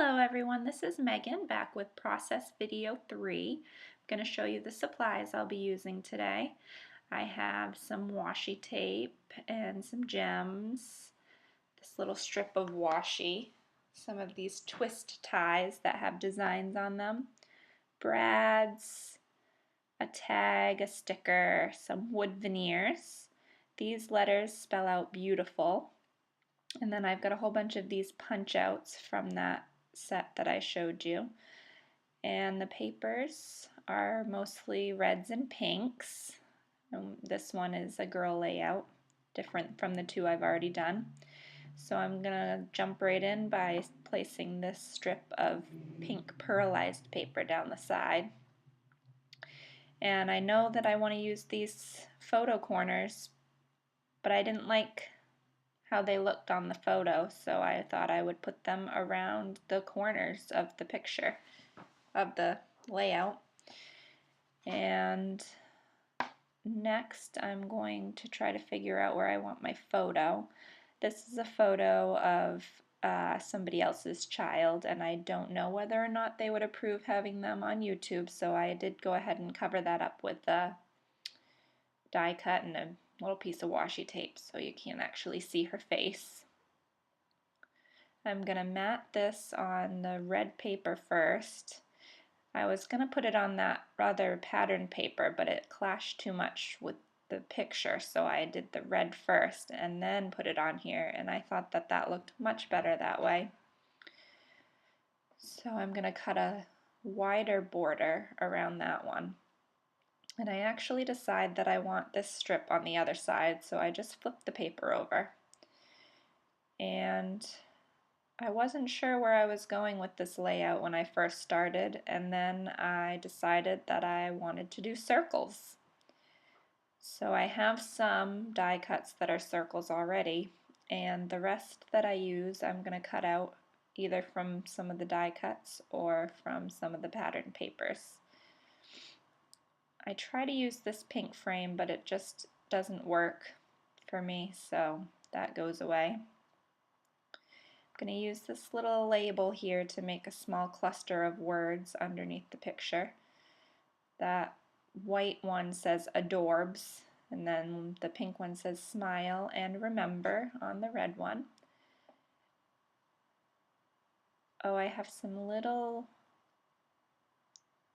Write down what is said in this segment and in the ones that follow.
Hello everyone, this is Megan back with process video 3. I'm going to show you the supplies I'll be using today. I have some washi tape and some gems, this little strip of washi, some of these twist ties that have designs on them, brads, a tag, a sticker, some wood veneers. These letters spell out beautiful. And then I've got a whole bunch of these punch outs from that set that I showed you. And the papers are mostly reds and pinks. This one is a girl layout, different from the two I've already done. So I'm going to jump right in by placing this strip of pink pearlized paper down the side. And I know that I want to use these photo corners, but I didn't like how they looked on the photo, so I thought I would put them around the corners of the picture, of the layout. And next I'm going to try to figure out where I want my photo. This is a photo of somebody else's child, and I don't know whether or not they would approve having them on YouTube, so I did go ahead and cover that up with a die cut and a little piece of washi tape so you can't actually see her face. I'm going to mat this on the red paper first. I was going to put it on that rather patterned paper, but it clashed too much with the picture, so I did the red first and then put it on here, and I thought that that looked much better that way. So I'm going to cut a wider border around that one. And I actually decide that I want this strip on the other side, so I just flip the paper over. And I wasn't sure where I was going with this layout when I first started, and then I decided that I wanted to do circles. So I have some die cuts that are circles already, and the rest that I use I'm going to cut out either from some of the die cuts or from some of the pattern papers. I try to use this pink frame, but it just doesn't work for me, so that goes away. I'm going to use this little label here to make a small cluster of words underneath the picture. That white one says adorbs, and then the pink one says smile and remember on the red one. Oh, I have some little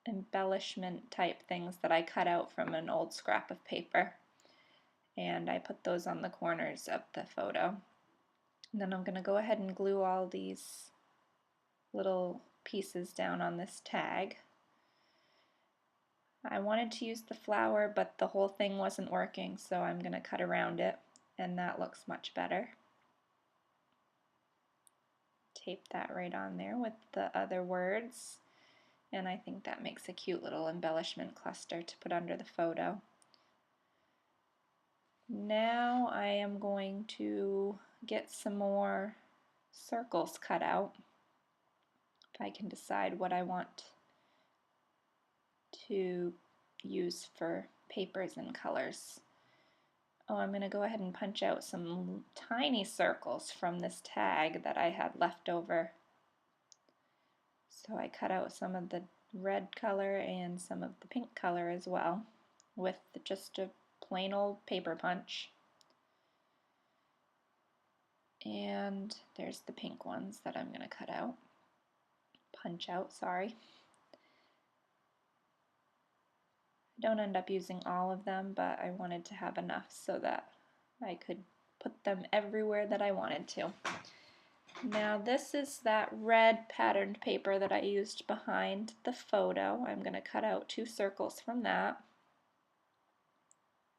embellishment type things that I cut out from an old scrap of paper, and I put those on the corners of the photo. And then I'm going to go ahead and glue all these little pieces down on this tag. I wanted to use the flower, but the whole thing wasn't working, so I'm going to cut around it, and that looks much better. Tape that right on there with the other words, and I think that makes a cute little embellishment cluster to put under the photo. Now I am going to get some more circles cut out, if I can decide what I want to use for papers and colors. Oh, I'm going to go ahead and punch out some tiny circles from this tag that I had left over. So I cut out some of the red color and some of the pink color as well with just a plain old paper punch. And there's the pink ones that I'm going to cut out. Punch out, sorry. I don't end up using all of them, but I wanted to have enough so that I could put them everywhere that I wanted to. Now this is that red patterned paper that I used behind the photo. I'm going to cut out 2 circles from that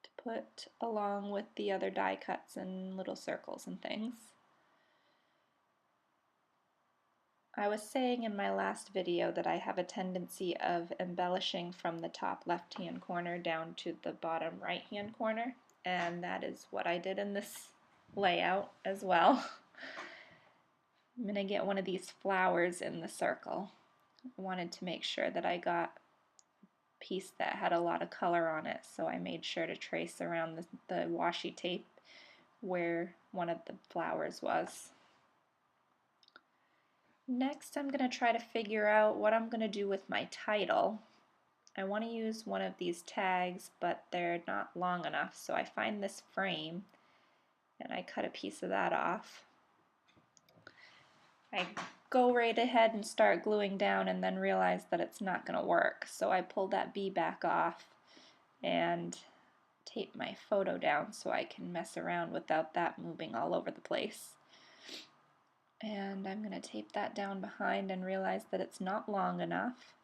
to put along with the other die cuts and little circles and things. I was saying in my last video that I have a tendency of embellishing from the top left-hand corner down to the bottom right-hand corner, and that is what I did in this layout as well. I'm going to get one of these flowers in the circle. I wanted to make sure that I got a piece that had a lot of color on it, so I made sure to trace around the washi tape where one of the flowers was. Next, I'm going to try to figure out what I'm going to do with my title. I want to use one of these tags, but they're not long enough, so I find this frame and I cut a piece of that off. I go right ahead and start gluing down and then realize that it's not going to work, so I pull that B back off and tape my photo down so I can mess around without that moving all over the place. And I'm going to tape that down behind and realize that it's not long enough,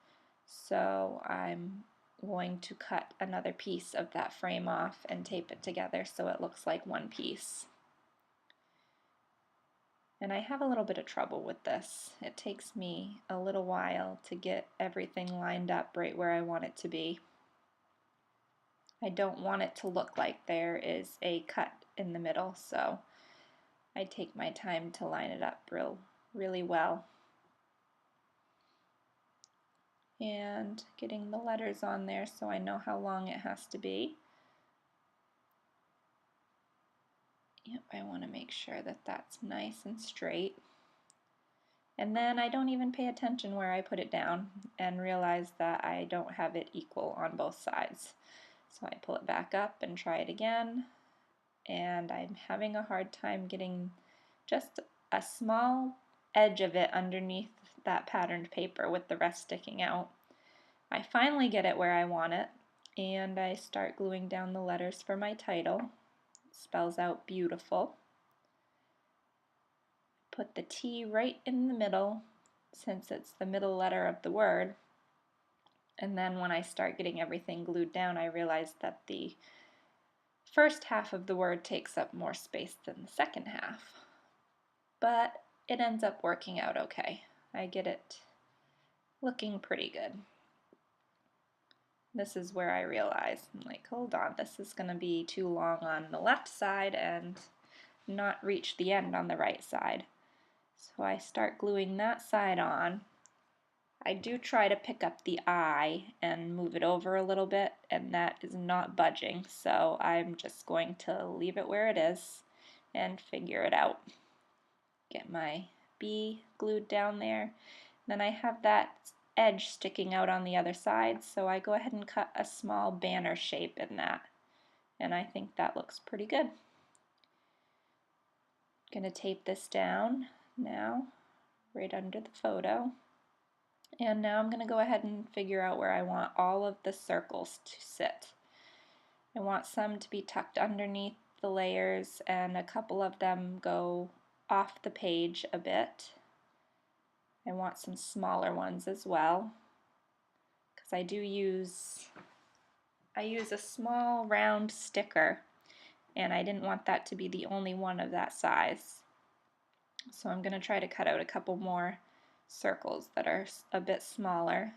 so I'm going to cut another piece of that frame off and tape it together so it looks like one piece. And I have a little bit of trouble with this. It takes me a little while to get everything lined up right where I want it to be. I don't want it to look like there is a cut in the middle, so I take my time to line it up really well. And getting the letters on there so I know how long it has to be. Yep, I want to make sure that that's nice and straight. And then I don't even pay attention where I put it down and realize that I don't have it equal on both sides. So I pull it back up and try it again, and I'm having a hard time getting just a small edge of it underneath that patterned paper with the rest sticking out. I finally get it where I want it, and I start gluing down the letters for my title. It spells out beautiful. Put the T right in the middle since it's the middle letter of the word, and then when I start getting everything glued down, I realize that the first half of the word takes up more space than the second half, but it ends up working out okay. I get it looking pretty good. This is where I realize, I'm like, hold on, this is going to be too long on the left side and not reach the end on the right side. So I start gluing that side on. I do try to pick up the I and move it over a little bit, and that is not budging, so I'm just going to leave it where it is and figure it out. Get my B glued down there. Then I have that edge sticking out on the other side, so I go ahead and cut a small banner shape in that, and I think that looks pretty good. I'm going to tape this down now right under the photo. And now I'm going to go ahead and figure out where I want all of the circles to sit. I want some to be tucked underneath the layers, and a couple of them go off the page a bit. I want some smaller ones as well, because I use a small round sticker, and I didn't want that to be the only one of that size. So I'm going to try to cut out a couple more circles that are a bit smaller.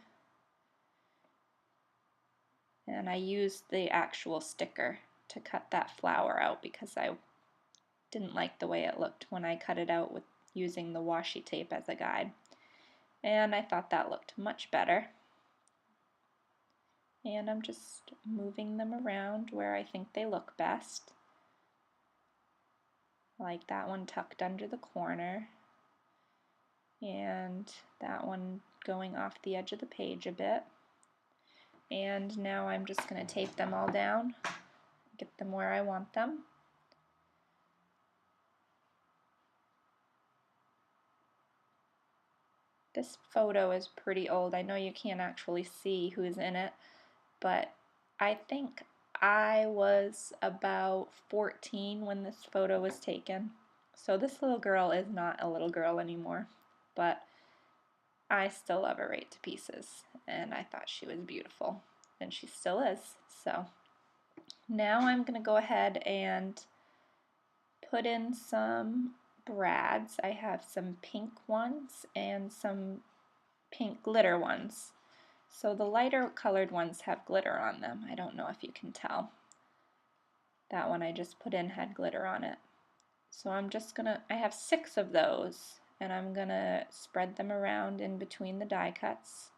And I used the actual sticker to cut that flower out because I didn't like the way it looked when I cut it out with using the washi tape as a guide. And I thought that looked much better. And I'm just moving them around where I think they look best. Like that one tucked under the corner, and that one going off the edge of the page a bit. And now I'm just going to tape them all down, get them where I want them. This photo is pretty old. I know you can't actually see who's in it, but I think I was about 14 when this photo was taken. So this little girl is not a little girl anymore, but I still love her right to pieces, and I thought she was beautiful, and she still is. So now I'm going to go ahead and put in some brads. I have some pink ones and some pink glitter ones. So the lighter colored ones have glitter on them. I don't know if you can tell. That one I just put in had glitter on it. So I have 6 of those, and I'm gonna spread them around in between the die cuts,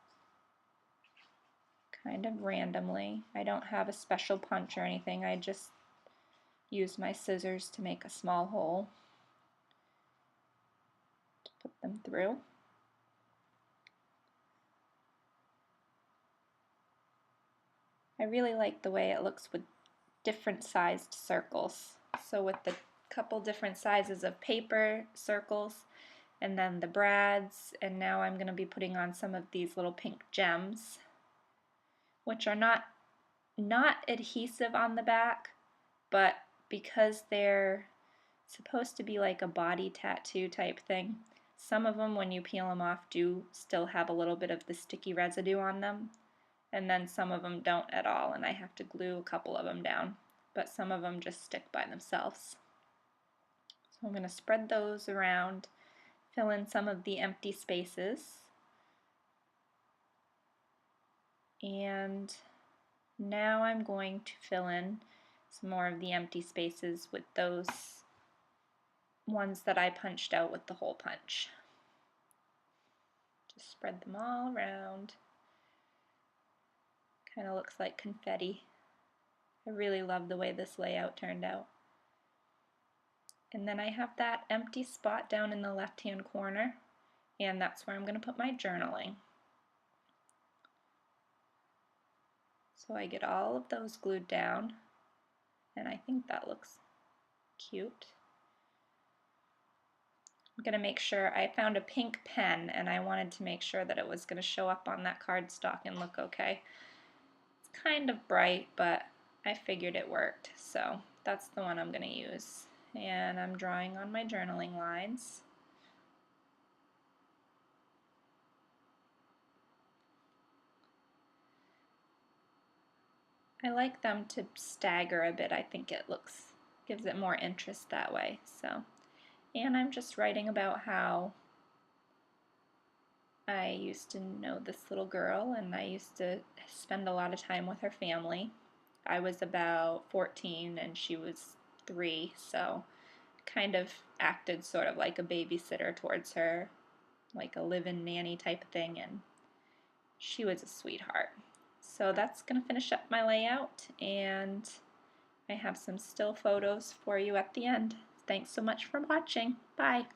kind of randomly. I don't have a special punch or anything, I just use my scissors to make a small hole to put them through. I really like the way it looks with different sized circles. So with the couple different sizes of paper circles and then the brads, and now I'm going to be putting on some of these little pink gems, which are not adhesive on the back, but because they're supposed to be like a body tattoo type thing, some of them when you peel them off do still have a little bit of the sticky residue on them, and then some of them don't at all, and I have to glue a couple of them down, but some of them just stick by themselves. So I'm going to spread those around, fill in some of the empty spaces, and now I'm going to fill in some more of the empty spaces with those ones that I punched out with the hole punch. Just spread them all around. Kind of looks like confetti. I really love the way this layout turned out. And then I have that empty spot down in the left-hand corner, and that's where I'm going to put my journaling. So I get all of those glued down, and I think that looks cute. I'm going to make sure, I found a pink pen and I wanted to make sure that it was going to show up on that cardstock and look okay. It's kind of bright, but I figured it worked, so that's the one I'm going to use. And I'm drawing on my journaling lines. I like them to stagger a bit. I think it gives it more interest that way. So, and I'm just writing about how I used to know this little girl and I used to spend a lot of time with her family. I was about 14 and she was 3, so kind of acted sort of like a babysitter towards her, like a live-in nanny type of thing, and she was a sweetheart. So that's going to finish up my layout, and I have some still photos for you at the end. Thanks so much for watching. Bye.